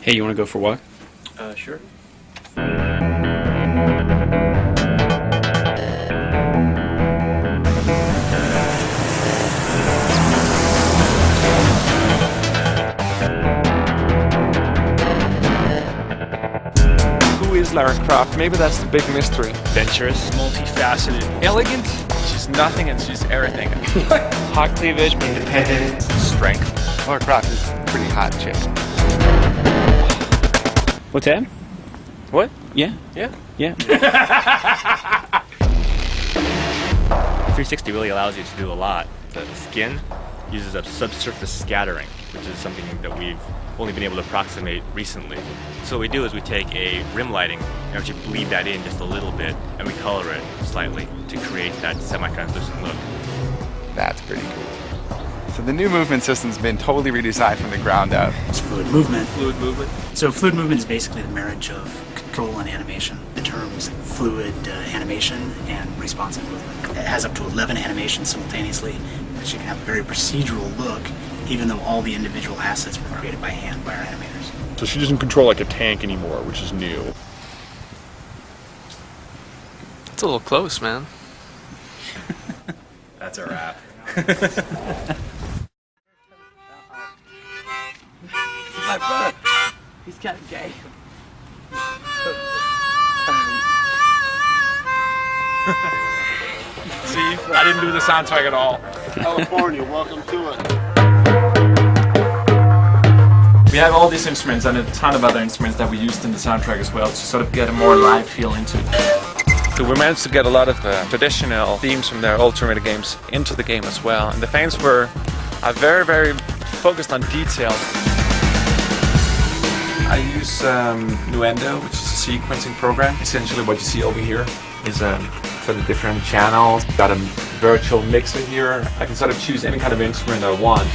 Hey, you want to go for a walk? Sure. Who is Lara Croft? Maybe that's the big mystery. Adventurous, multifaceted, Elegant? she's nothing and she's everything. Hot cleavage? Independent, strength. Lara Croft is a pretty hot chick. What's that? What? Yeah. Yeah. Yeah. 360 really allows you to do a lot. The skin uses up subsurface scattering, which is something that we've only been able to approximate recently. So what we do is we take a rim lighting and actually bleed that in just a little bit, and we color it slightly to create that semi-translucent look. That's pretty cool. So the new movement system's been totally redesigned from the ground up. It's fluid movement. Fluid movement. So fluid movement is basically the marriage of control and animation. The terms fluid animation and responsive movement. It has up to 11 animations simultaneously, which you can have a very procedural look, even though all the individual assets were created by hand by our animators. So she doesn't control like a tank anymore, which is new. It's a little close, man. That's a wrap. My brother, he's kind of gay. See, I didn't do the soundtrack at all. California, welcome to it. We have all these instruments and a ton of other instruments that we used in the soundtrack as well to sort of get a more live feel into it. So we managed to get a lot of the traditional themes from their old Tomb Raider games into the game as well. And the fans were very, very focused on detail. I use Nuendo, which is a sequencing program. Essentially what you see over here is sort of different channels. Got a virtual mixer here. I can sort of choose any kind of instrument I want.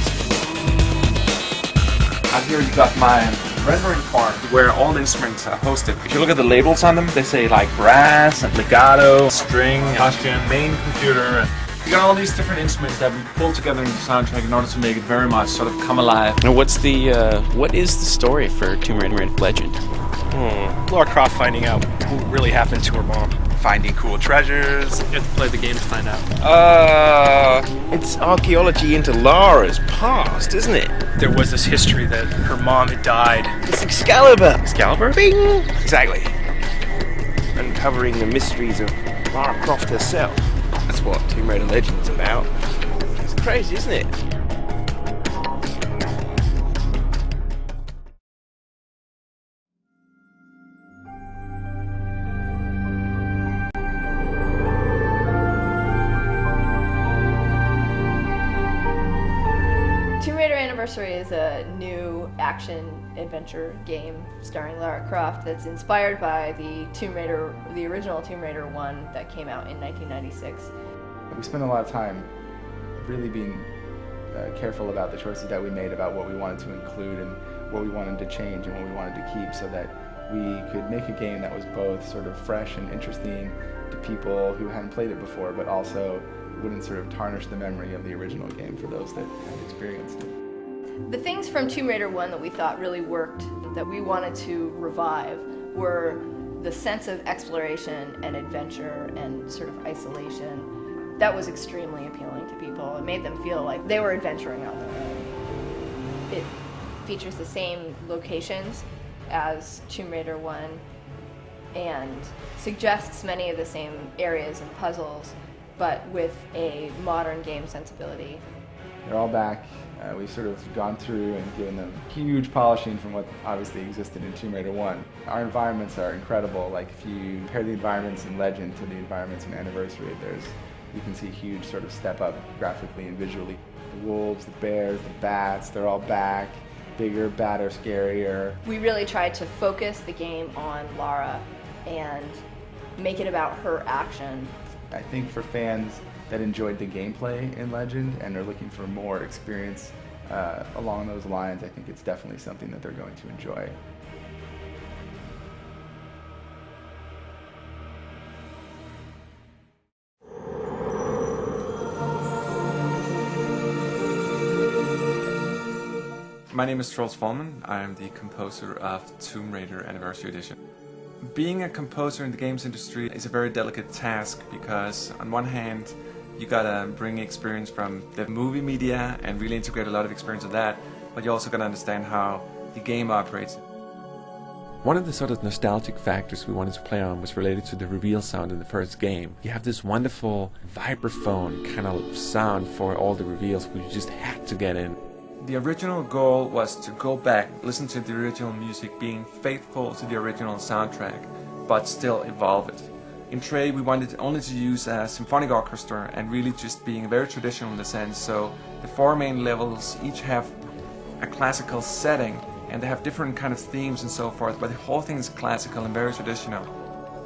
Out here you got my rendering farm where all the instruments are hosted. If you look at the labels on them, they say like brass and legato, string, cushion, main computer. We got all these different instruments that we pulled together in the soundtrack in order to make it very much sort of come alive. Now, what is the story for Tomb Raider Legend? Lara Croft finding out what really happened to her mom. Finding cool treasures. You have to play the game to find out. It's archaeology into Lara's past, isn't it? There was this history that her mom had died. It's Excalibur. Excalibur? Bing! Exactly. Uncovering the mysteries of Lara Croft herself. That's what Tomb Raider Legend's about. It's crazy, isn't it? Tomb Raider Anniversary is a new action-adventure game starring Lara Croft that's inspired by the original Tomb Raider 1 that came out in 1996. We spent a lot of time really being careful about the choices that we made about what we wanted to include and what we wanted to change and what we wanted to keep so that we could make a game that was both sort of fresh and interesting to people who hadn't played it before, but also wouldn't sort of tarnish the memory of the original game for those that had experienced it. The things from Tomb Raider 1 that we thought really worked, that we wanted to revive, were the sense of exploration and adventure and sort of isolation. That was extremely appealing to people. It made them feel like they were adventuring on their own. It features the same locations as Tomb Raider 1 and suggests many of the same areas and puzzles, but with a modern game sensibility. They're all back. We've sort of gone through and given them huge polishing from what obviously existed in Tomb Raider 1. Our environments are incredible. Like if you compare the environments in Legend to the environments in Anniversary, you can see a huge sort of step up graphically and visually. The wolves, the bears, the bats, they're all back. Bigger, badder, scarier. We really tried to focus the game on Lara and make it about her action. I think for fans that enjoyed the gameplay in Legend and are looking for more experience along those lines, I think it's definitely something that they're going to enjoy. My name is Troels Folmann. I am the composer of Tomb Raider Anniversary Edition. Being a composer in the games industry is a very delicate task because on one hand you gotta bring experience from the movie media and really integrate a lot of experience of that, but you also gotta understand how the game operates. One of the sort of nostalgic factors we wanted to play on was related to the reveal sound in the first game. You have this wonderful vibraphone kind of sound for all the reveals which you just had to get in. The original goal was to go back, listen to the original music, being faithful to the original soundtrack, but still evolve it. In Trey, we wanted only to use a symphonic orchestra and really just being very traditional in the sense, so the 4 main levels each have a classical setting and they have different kind of themes and so forth, but the whole thing is classical and very traditional.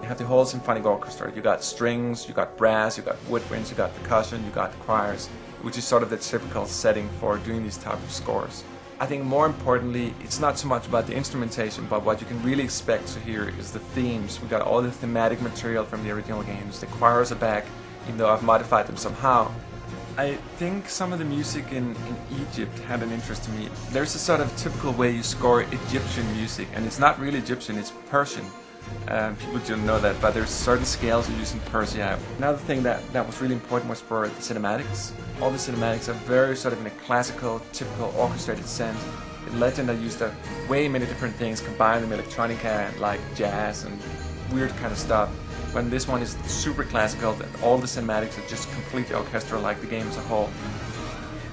You have the whole symphonic orchestra. You got strings, you got brass, you got woodwinds, you got percussion, you got choirs, which is sort of the typical setting for doing these type of scores. I think more importantly, it's not so much about the instrumentation, but what you can really expect to hear is the themes. We got all the thematic material from the original games. The choirs are back, even though I've modified them somehow. I think some of the music in Egypt had an interest to me. There's a sort of typical way you score Egyptian music, and it's not really Egyptian, it's Persian. People don't know that, but there's certain scales you use in Persia. Another thing that was really important was for the cinematics. All the cinematics are very sort of in a classical, typical orchestrated sense. In Legend I used way many different things, combined them electronica and like jazz and weird kind of stuff. When this one is super classical, all the cinematics are just completely orchestral like the game as a whole.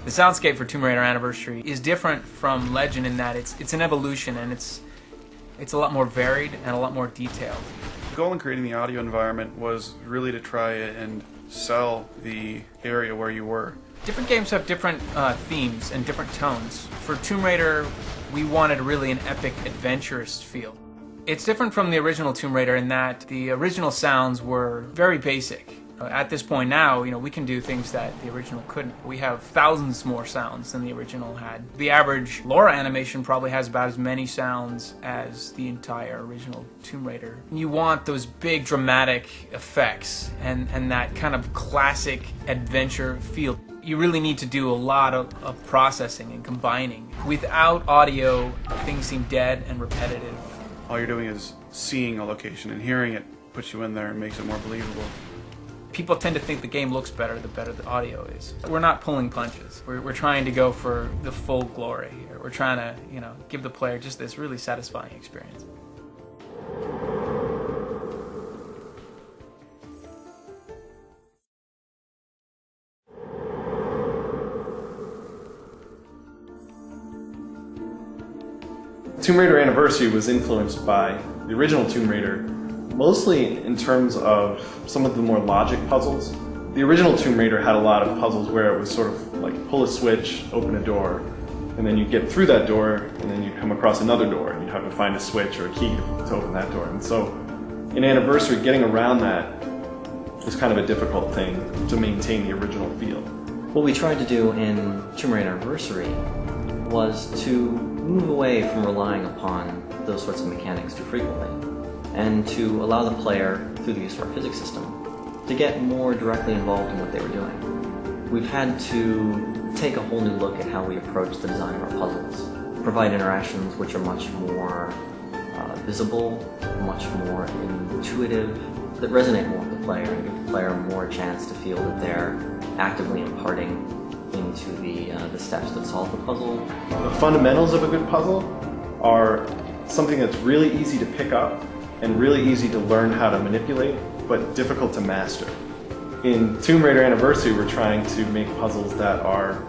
The soundscape for Tomb Raider Anniversary is different from Legend in that it's an evolution and it's a lot more varied and a lot more detailed. The goal in creating the audio environment was really to try and sell the area where you were. Different games have different themes and different tones. For Tomb Raider, we wanted really an epic, adventurous feel. It's different from the original Tomb Raider in that the original sounds were very basic. At this point now, we can do things that the original couldn't. We have thousands more sounds than the original had. The average Lara animation probably has about as many sounds as the entire original Tomb Raider. You want those big dramatic effects and that kind of classic adventure feel. You really need to do a lot of processing and combining. Without audio, things seem dead and repetitive. All you're doing is seeing a location, and hearing it puts you in there and makes it more believable. People tend to think the game looks better the better the audio is. We're not pulling punches. We're trying to go for the full glory. We're trying to, give the player just this really satisfying experience. Tomb Raider Anniversary was influenced by the original Tomb Raider, mostly in terms of some of the more logic puzzles. The original Tomb Raider had a lot of puzzles where it was sort of like pull a switch, open a door, and then you'd get through that door, and then you'd come across another door, and you'd have to find a switch or a key to open that door. And so in Anniversary, getting around that was kind of a difficult thing to maintain the original feel. What we tried to do in Tomb Raider Anniversary was to move away from relying upon those sorts of mechanics too frequently, and to allow the player, through the use of our physics system, to get more directly involved in what they were doing. We've had to take a whole new look at how we approach the design of our puzzles, provide interactions which are much more visible, much more intuitive, that resonate more with the player and give the player more a chance to feel that they're actively imparting into the steps that solve the puzzle. The fundamentals of a good puzzle are something that's really easy to pick up and really easy to learn how to manipulate, but difficult to master. In Tomb Raider Anniversary, we're trying to make puzzles that are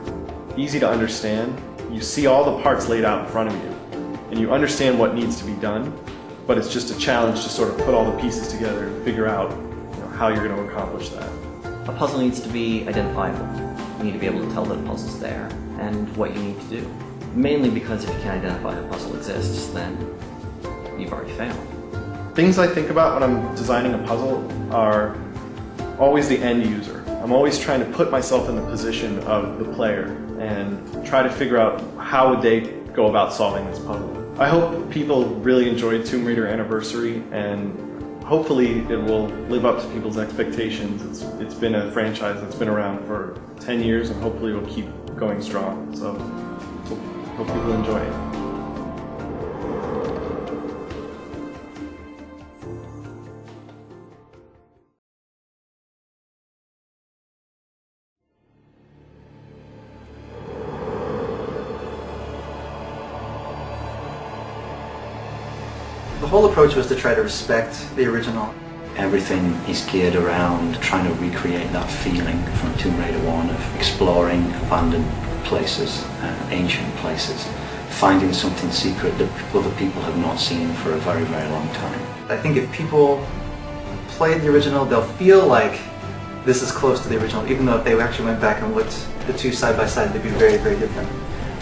easy to understand. You see all the parts laid out in front of you, and you understand what needs to be done, but it's just a challenge to sort of put all the pieces together and figure out how you're going to accomplish that. A puzzle needs to be identifiable. You need to be able to tell that a puzzle's there and what you need to do. Mainly because if you can't identify a puzzle exists, then you've already failed. Things I think about when I'm designing a puzzle are always the end user. I'm always trying to put myself in the position of the player and try to figure out how would they go about solving this puzzle. I hope people really enjoyed Tomb Raider Anniversary, and hopefully it will live up to people's expectations. It's been a franchise that's been around for 10 years, and hopefully it will keep going strong. So Hope people enjoy it. The whole approach was to try to respect the original. Everything is geared around trying to recreate that feeling from Tomb Raider 1 of exploring abandoned places, ancient places, finding something secret that other people have not seen for a very, very long time. I think if people played the original, they'll feel like this is close to the original, even though if they actually went back and looked the two side by side, they'd be very, very different.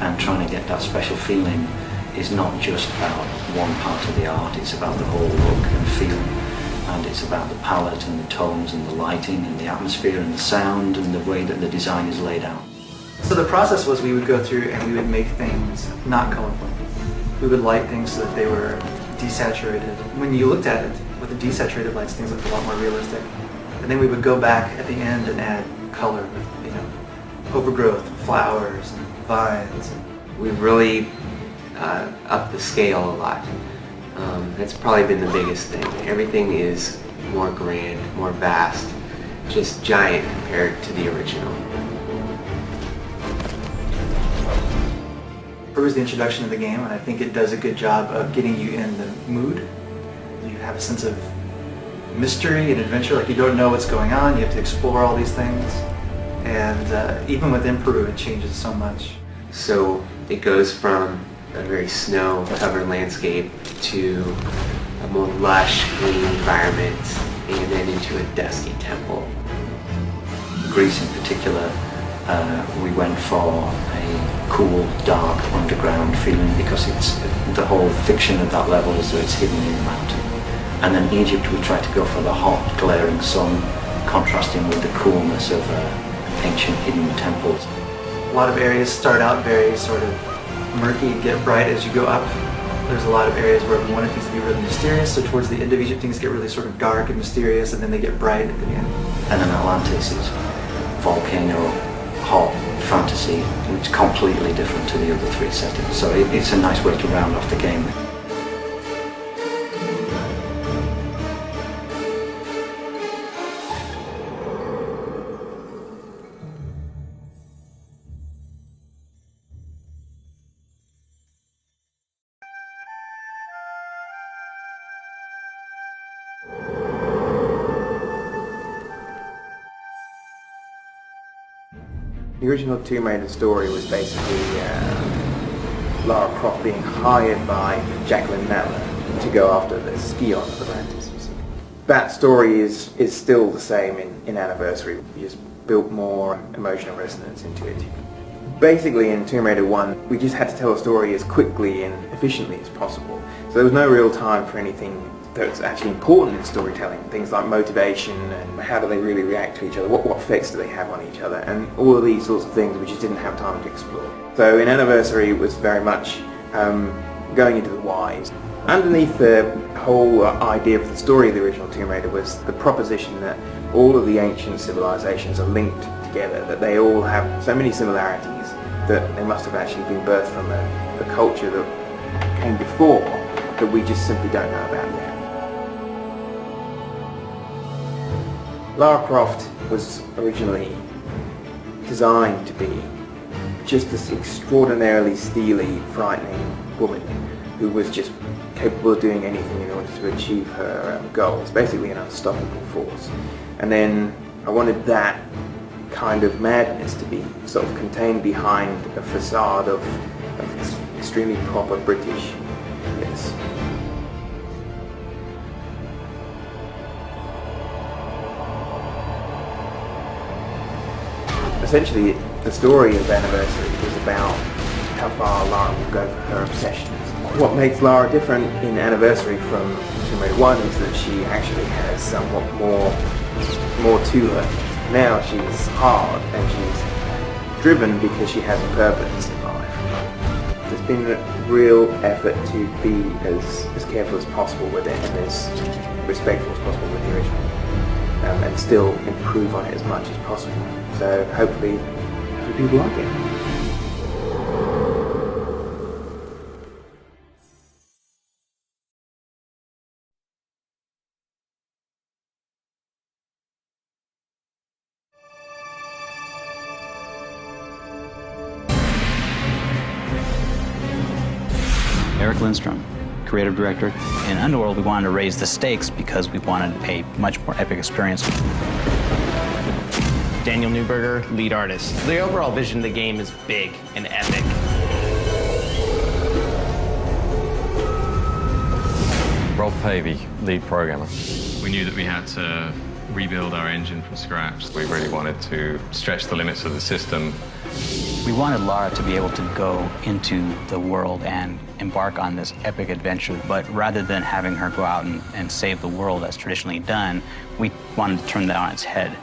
And trying to get that special feeling is not just about one part of the art, it's about the whole look and feel. And it's about the palette and the tones and the lighting and the atmosphere and the sound and the way that the design is laid out. So the process was we would go through and we would make things not colorful. We would light things so that they were desaturated. When you looked at it with the desaturated lights, things looked a lot more realistic. And then we would go back at the end and add color with, overgrowth, flowers, and vines. We really upped the scale a lot. That's probably been the biggest thing. Everything is more grand, more vast, just giant compared to the original. It was the introduction of the game, and I think it does a good job of getting you in the mood. You have a sense of mystery and adventure, like you don't know what's going on, you have to explore all these things. And even within Peru, it changes so much. So it goes from a very snow-covered landscape to a more lush, green environment, and then into a dusky temple. Greece in particular, we went for a cool, dark, underground feeling because it's the whole fiction of that level is that it's hidden in the mountain. And then Egypt, we tried to go for the hot, glaring sun, contrasting with the coolness of ancient hidden temples. A lot of areas start out very sort of murky and get bright as you go up. There's a lot of areas where we wanted things to be really mysterious, so towards the end of Egypt things get really sort of dark and mysterious, and then they get bright at the end. And then Atlantis is volcano, hot, fantasy, and it's completely different to the other three settings. So it's a nice way to round off the game. The original Tomb Raider story was basically Lara Croft being hired by Jacqueline Miller to go after the Scion of Atlantis. That story is still the same in Anniversary. We just built more emotional resonance into it. Basically in Tomb Raider 1, we just had to tell a story as quickly and efficiently as possible. So there was no real time for anything that's actually important in storytelling, things like motivation and how do they really react to each other, what effects do they have on each other, and all of these sorts of things we just didn't have time to explore. So in Anniversary it was very much going into the whys. Underneath the whole idea for the story of the original Tomb Raider was the proposition that all of the ancient civilizations are linked together, that they all have so many similarities that they must have actually been birthed from a culture that came before that we just simply don't know about yet. Lara Croft was originally designed to be just this extraordinarily steely, frightening woman who was just capable of doing anything in order to achieve her goals, basically an unstoppable force. And then I wanted that kind of madness to be sort of contained behind a facade of this extremely proper Britishness. Essentially, the story of Anniversary is about how far Lara will go for her obsessions. What makes Lara different in Anniversary from Tomb Raider 1 is that she actually has somewhat more to her. Now she's hard and she's driven because she has a purpose in life. There's been a real effort to be as careful as possible with it and as respectful as possible with the original. And still improve on it as much as possible. So hopefully people like it. Lindstrom, creative director. In Underworld, we wanted to raise the stakes because we wanted a much more epic experience. Neuburger, lead artist. The overall vision of the game is big and epic. Pavey, lead programmer. We knew that we had to rebuild our engine from scratch. We really wanted to stretch the limits of the system. We wanted Lara to be able to go into the world and embark on this epic adventure, but rather than having her go out and save the world as traditionally done, we wanted to turn that on its head.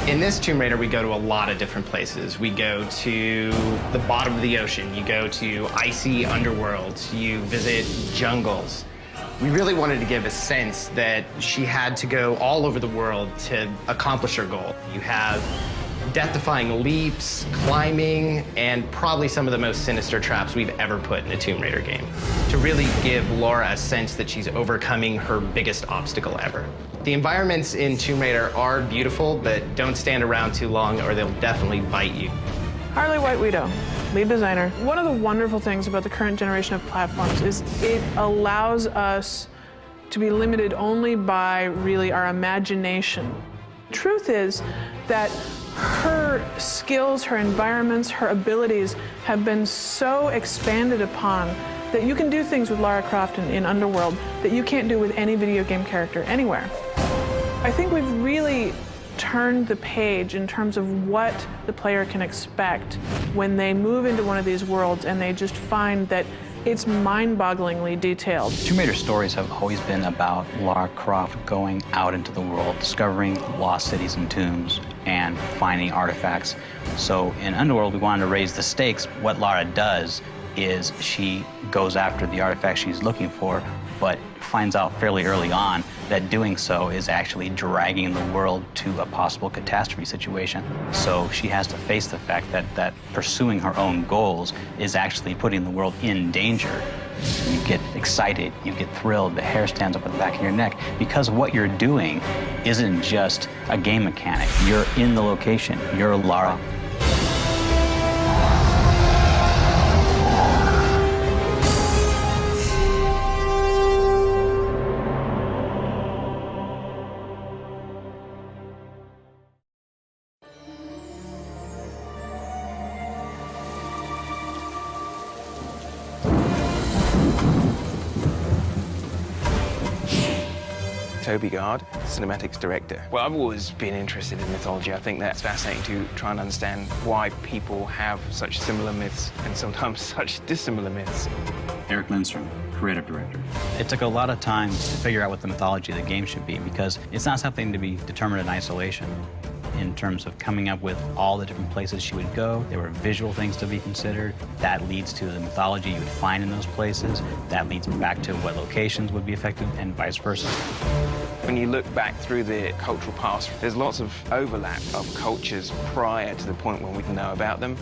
In this Tomb Raider, we go to a lot of different places. We go to the bottom of the ocean, you go to icy underworlds, you visit jungles. We really wanted to give a sense that she had to go all over the world to accomplish her goal. You have death-defying leaps, climbing, and probably some of the most sinister traps we've ever put in a Tomb Raider game, to really give Lara a sense that she's overcoming her biggest obstacle ever. The environments in Tomb Raider are beautiful, but don't stand around too long or they'll definitely bite you. Harley Wiedow, lead designer. One of the wonderful things about the current generation of platforms is it allows us to be limited only by really our imagination. The truth is that her skills, her environments, her abilities have been so expanded upon that you can do things with Lara Croft in Underworld that you can't do with any video game character anywhere. I think we've really turned the page in terms of what the player can expect when they move into one of these worlds and they just find that it's mind-bogglingly detailed. Tomb Raider stories have always been about Lara Croft going out into the world, discovering lost cities and tombs, and finding artifacts. So in Underworld, we wanted to raise the stakes. What Lara does is she goes after the artifacts she's looking for, but finds out fairly early on that doing so is actually dragging the world to a possible catastrophe situation. So she has to face the fact that pursuing her own goals is actually putting the world in danger. You get excited, you get thrilled, the hair stands up on the back of your neck, because what you're doing isn't just a game mechanic. You're in the location, you're Lara. Toby Gard, cinematics director. Well, I've always been interested in mythology. I think that's fascinating to try and understand why people have such similar myths and sometimes such dissimilar myths. Lindstrom, creative director. It took a lot of time to figure out what the mythology of the game should be, because it's not something to be determined in isolation. In terms of coming up with all the different places she would go, there were visual things to be considered. That leads to the mythology you would find in those places. That leads back to what locations would be affected, and vice versa. When you look back through the cultural past, there's lots of overlap of cultures prior to the point when we can know about them.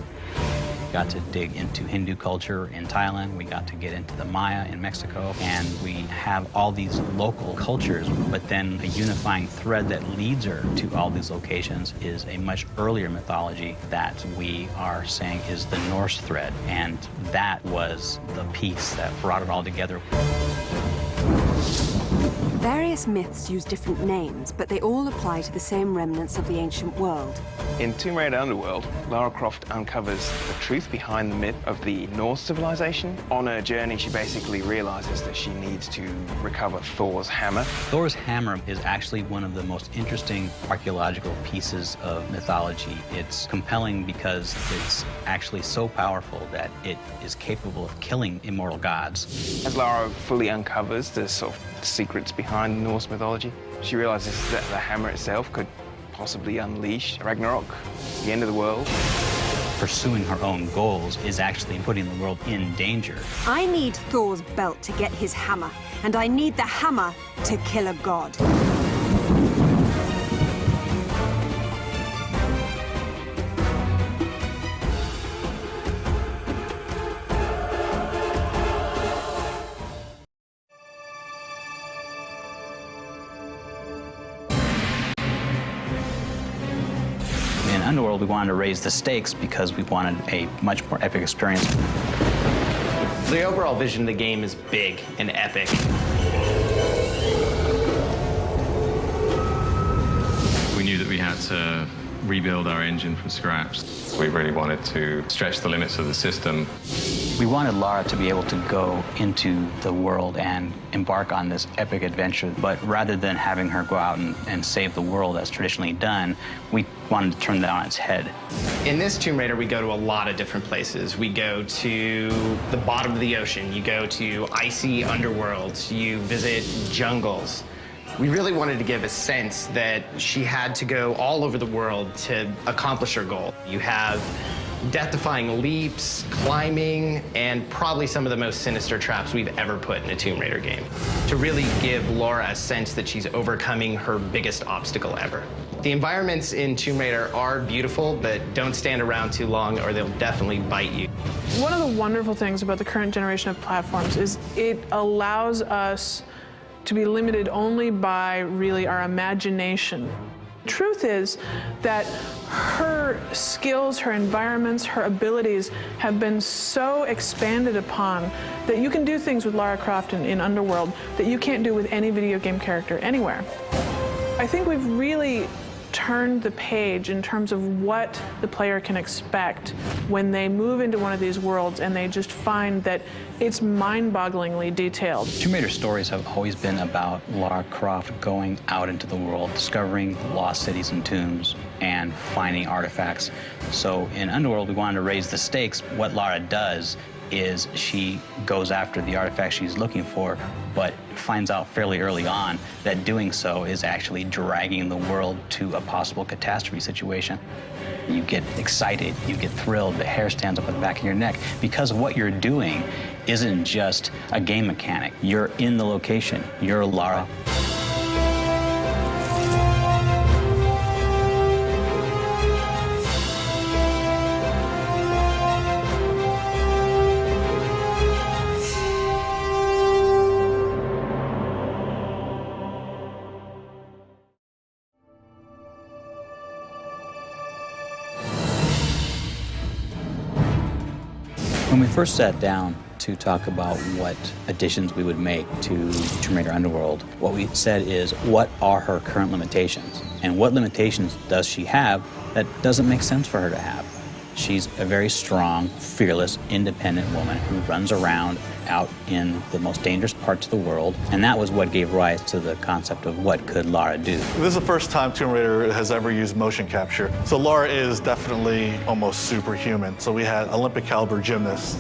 We got to dig into Hindu culture in Thailand, we got to get into the Maya in Mexico, and we have all these local cultures, but then a unifying thread that leads her to all these locations is a much earlier mythology that we are saying is the Norse thread, and that was the piece that brought it all together. Various myths use different names, but they all apply to the same remnants of the ancient world. In Tomb Raider Underworld, Lara Croft uncovers the truth behind the myth of the Norse civilization. On her journey, she basically realizes that she needs to recover Thor's hammer. Thor's hammer is actually one of the most interesting archaeological pieces of mythology. It's compelling because it's actually so powerful that it is capable of killing immortal gods. As Lara fully uncovers the sort of secrets behind Norse mythology, she realizes that the hammer itself could possibly unleash Ragnarok, the end of the world. Pursuing her own goals is actually putting the world in danger. I need Thor's belt to get his hammer, and I need the hammer to kill a god. Underworld, we wanted to raise the stakes because we wanted a much more epic experience. The overall vision of the game is big and epic. We knew that we had to rebuild our engine from scratch. We really wanted to stretch the limits of the system. We wanted Lara to be able to go into the world and embark on this epic adventure, but rather than having her go out and save the world as traditionally done, we wanted to turn that on its head. In this Tomb Raider, we go to a lot of different places. We go to the bottom of the ocean, you go to icy underworlds, you visit jungles. We really wanted to give a sense that she had to go all over the world to accomplish her goal. You have death-defying leaps, climbing, and probably some of the most sinister traps we've ever put in a Tomb Raider game, to really give Lara a sense that she's overcoming her biggest obstacle ever. The environments in Tomb Raider are beautiful, but don't stand around too long or they'll definitely bite you. One of the wonderful things about the current generation of platforms is it allows us to be limited only by really our imagination. The truth is that her skills, her environments, her abilities have been so expanded upon that you can do things with Lara Croft in Underworld that you can't do with any video game character anywhere. I think we've really turned the page in terms of what the player can expect when they move into one of these worlds and they just find that it's mind-bogglingly detailed. Tomb Raider stories have always been about Lara Croft going out into the world, discovering lost cities and tombs, and finding artifacts. So in Underworld, we wanted to raise the stakes. What Lara does is she goes after the artifact she's looking for, but finds out fairly early on that doing so is actually dragging the world to a possible catastrophe situation. You get excited, you get thrilled, the hair stands up at the back of your neck because what you're doing isn't just a game mechanic. You're in the location, you're Lara. When we first sat down to talk about what additions we would make to Tomb Raider Underworld, what we said is, what are her current limitations? And what limitations does she have that doesn't make sense for her to have? She's a very strong, fearless, independent woman who runs around out in the most dangerous parts of the world, and that was what gave rise to the concept of what could Lara do. This is the first time Tomb Raider has ever used motion capture, so Lara is definitely almost superhuman. So we had Olympic caliber gymnasts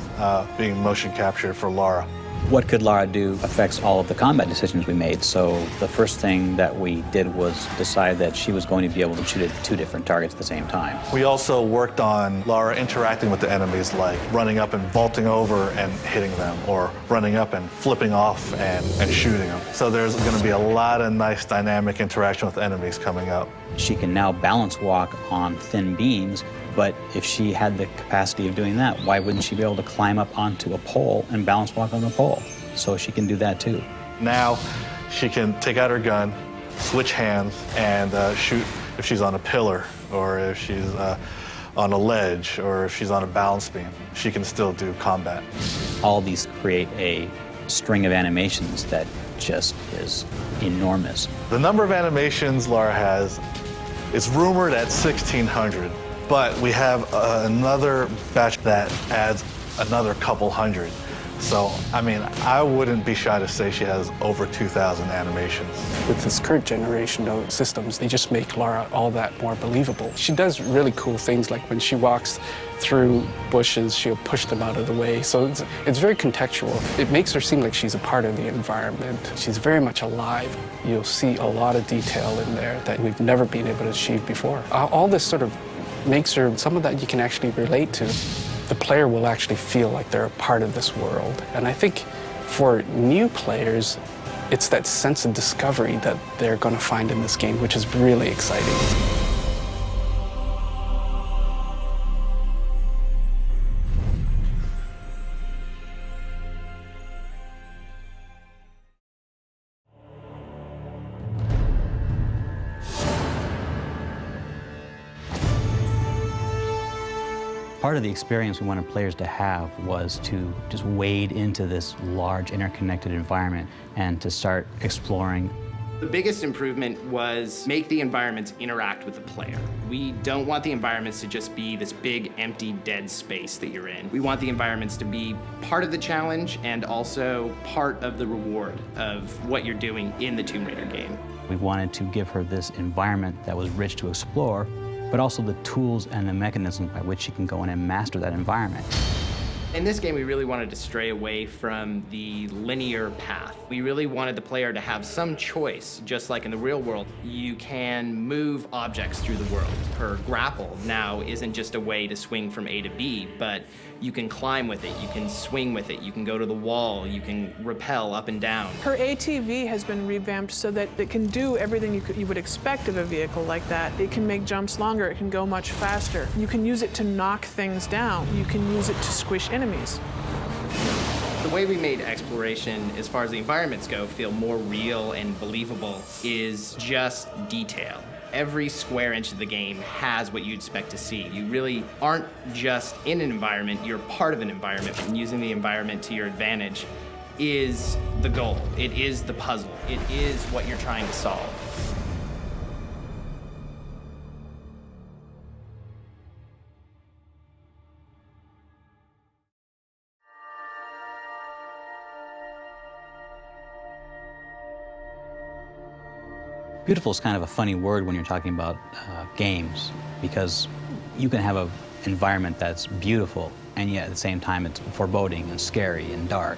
being motion captured for Lara. What could Lara do affects all of the combat decisions we made. So the first thing that we did was decide that she was going to be able to shoot at 2 different targets at the same time. We also worked on Lara interacting with the enemies, like running up and vaulting over and hitting them, or running up and flipping off and shooting them. So there's going to be a lot of nice dynamic interaction with enemies coming up. She can now balance walk on thin beams, but if she had the capacity of doing that, why wouldn't she be able to climb up onto a pole and balance walk on the pole? So she can do that too. Now she can take out her gun, switch hands, and shoot if she's on a pillar, or if she's on a ledge, or if she's on a balance beam. She can still do combat. All these create a string of animations that just is enormous. The number of animations Lara has is rumored at 1,600, but we have another batch that adds another couple hundred. So, I mean, I wouldn't be shy to say she has over 2,000 animations. With this current generation of systems, they just make Lara all that more believable. She does really cool things, like when she walks through bushes, she'll push them out of the way. So it's very contextual. It makes her seem like she's a part of the environment. She's very much alive. You'll see a lot of detail in there that we've never been able to achieve before. All this sort of makes her some of that you can actually relate to. The player will actually feel like they're a part of this world. And I think for new players, it's that sense of discovery that they're going to find in this game, which is really exciting. Part of the experience we wanted players to have was to just wade into this large interconnected environment and to start exploring. The biggest improvement was make the environments interact with the player. We don't want the environments to just be this big, empty, dead space that you're in. We want the environments to be part of the challenge and also part of the reward of what you're doing in the Tomb Raider game. We wanted to give her this environment that was rich to explore, but also the tools and the mechanisms by which she can go in and master that environment. In this game, we really wanted to stray away from the linear path. We really wanted the player to have some choice, just like in the real world. You can move objects through the world. Her grapple now isn't just a way to swing from A to B, but you can climb with it, you can swing with it, you can go to the wall, you can rappel up and down. Her ATV has been revamped so that it can do everything you would expect of a vehicle like that. It can make jumps longer, it can go much faster. You can use it to knock things down. You can use it to squish enemies. The way we made exploration, as far as the environments go, feel more real and believable is just detail. Every square inch of the game has what you'd expect to see. You really aren't just in an environment, you're part of an environment, and using the environment to your advantage is the goal. It is the puzzle. It is what you're trying to solve. Beautiful is kind of a funny word when you're talking about games, because you can have an environment that's beautiful, and yet at the same time it's foreboding and scary and dark.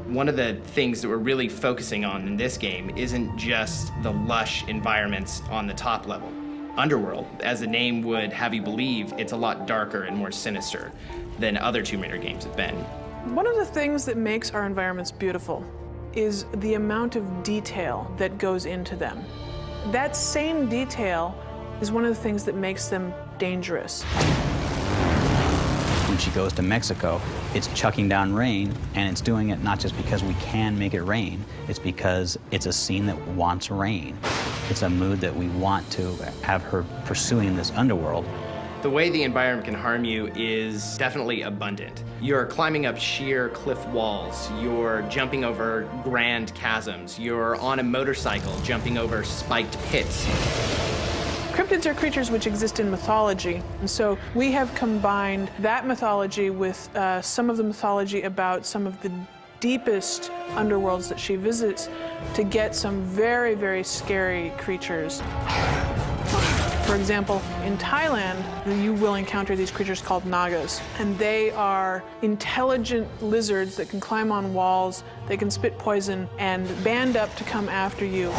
One of the things that we're really focusing on in this game isn't just the lush environments on the top level. Underworld, as the name would have you believe, it's a lot darker and more sinister than other Tomb Raider games have been. One of the things that makes our environments beautiful is the amount of detail that goes into them. That same detail is one of the things that makes them dangerous. When she goes to Mexico, it's chucking down rain, and it's doing it not just because we can make it rain, it's because it's a scene that wants rain. It's a mood that we want to have her pursuing this underworld. The way the environment can harm you is definitely abundant. You're climbing up sheer cliff walls, you're jumping over grand chasms, you're on a motorcycle jumping over spiked pits. Cryptids are creatures which exist in mythology, and so we have combined that mythology with some of the mythology about some of the deepest underworlds that she visits to get some very, very scary creatures. For example, in Thailand, you will encounter these creatures called nagas, and they are intelligent lizards that can climb on walls, they can spit poison, and band up to come after you.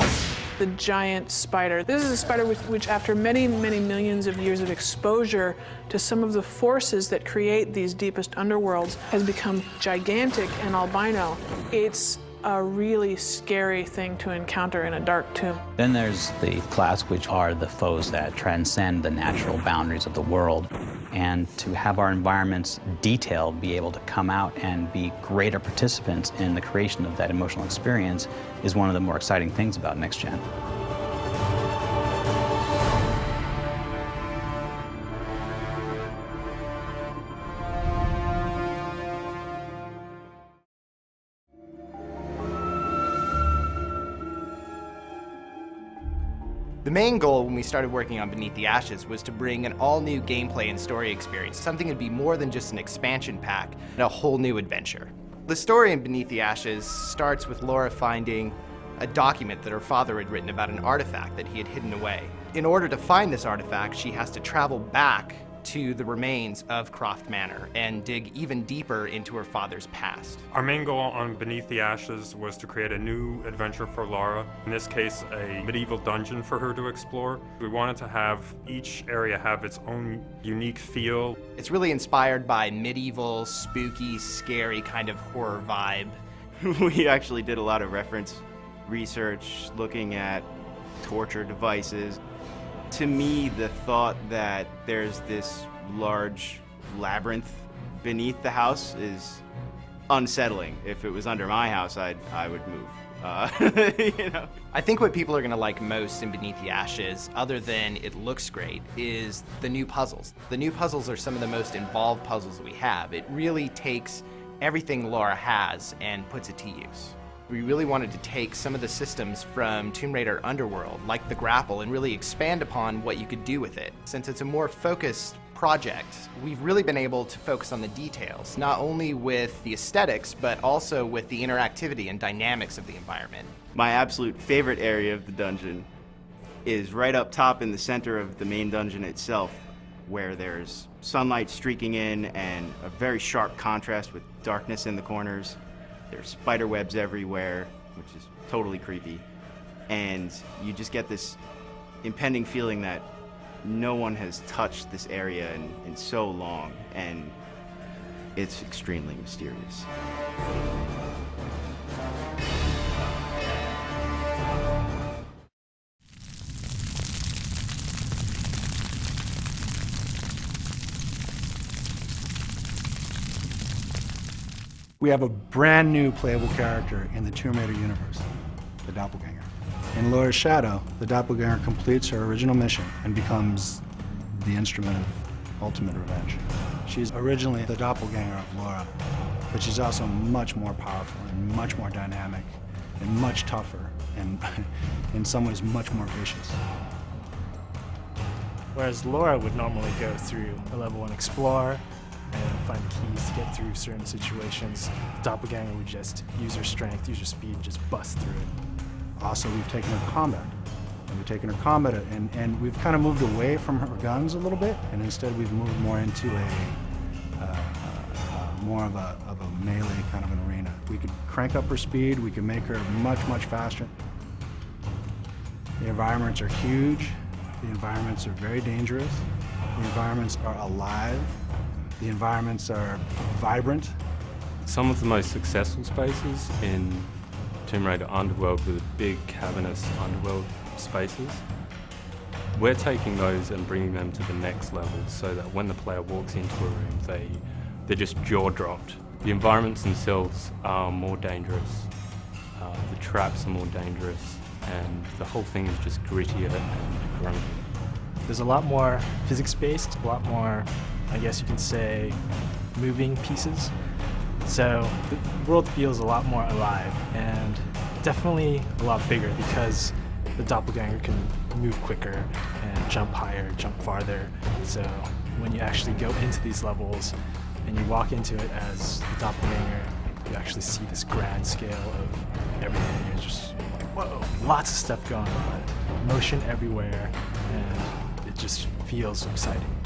The giant spider. This is a spider which, after many, many millions of years of exposure to some of the forces that create these deepest underworlds, has become gigantic and albino. It's a really scary thing to encounter in a dark tomb. Then there's the class, which are the foes that transcend the natural boundaries of the world. And to have our environments detailed, be able to come out and be greater participants in the creation of that emotional experience is one of the more exciting things about Next Gen. The main goal when we started working on Beneath the Ashes was to bring an all-new gameplay and story experience, something that would be more than just an expansion pack, and a whole new adventure. The story in Beneath the Ashes starts with Lara finding a document that her father had written about an artifact that he had hidden away. In order to find this artifact, she has to travel back to the remains of Croft Manor and dig even deeper into her father's past. Our main goal on Beneath the Ashes was to create a new adventure for Lara, in this case a medieval dungeon for her to explore. We wanted to have each area have its own unique feel. It's really inspired by medieval, spooky, scary kind of horror vibe. We actually did a lot of reference research looking at torture devices. To me, the thought that there's this large labyrinth beneath the house is unsettling. If it was under my house, I would move. You know? I think what people are going to like most in Beneath the Ashes, other than it looks great, is the new puzzles. The new puzzles are some of the most involved puzzles that we have. It really takes everything Lara has and puts it to use. We really wanted to take some of the systems from Tomb Raider Underworld, like the grapple, and really expand upon what you could do with it. Since it's a more focused project, we've really been able to focus on the details, not only with the aesthetics, but also with the interactivity and dynamics of the environment. My absolute favorite area of the dungeon is right up top in the center of the main dungeon itself, where there's sunlight streaking in and a very sharp contrast with darkness in the corners. There's spider webs everywhere, which is totally creepy. And you just get this impending feeling that no one has touched this area in so long, and it's extremely mysterious. We have a brand new playable character in the Tomb Raider universe, the Doppelganger. In Lara's shadow, the Doppelganger completes her original mission and becomes the instrument of ultimate revenge. She's originally the Doppelganger of Lara, but she's also much more powerful and much more dynamic and much tougher and in some ways much more vicious. Whereas Lara would normally go through a level and explore and find keys to get through certain situations, the Doppelganger would just use her strength, use her speed, and just bust through it. Also, we've taken her combat. And we've kind of moved away from her guns a little bit, and instead we've moved more into more of a melee kind of an arena. We could crank up her speed, we could make her much, much faster. The environments are huge, the environments are very dangerous, the environments are alive, the environments are vibrant. Some of the most successful spaces in Tomb Raider Underworld were the big cavernous underworld spaces. We're taking those and bringing them to the next level so that when the player walks into a room, they're just jaw-dropped. The environments themselves are more dangerous, the traps are more dangerous, and the whole thing is just grittier and grungy. There's a lot more physics-based, a lot more, I guess you can say, moving pieces. So the world feels a lot more alive and definitely a lot bigger because the Doppelganger can move quicker and jump higher, jump farther. So when you actually go into these levels and you walk into it as the Doppelganger, you actually see this grand scale of everything. You're just like, whoa, lots of stuff going on, motion everywhere, and it just feels exciting.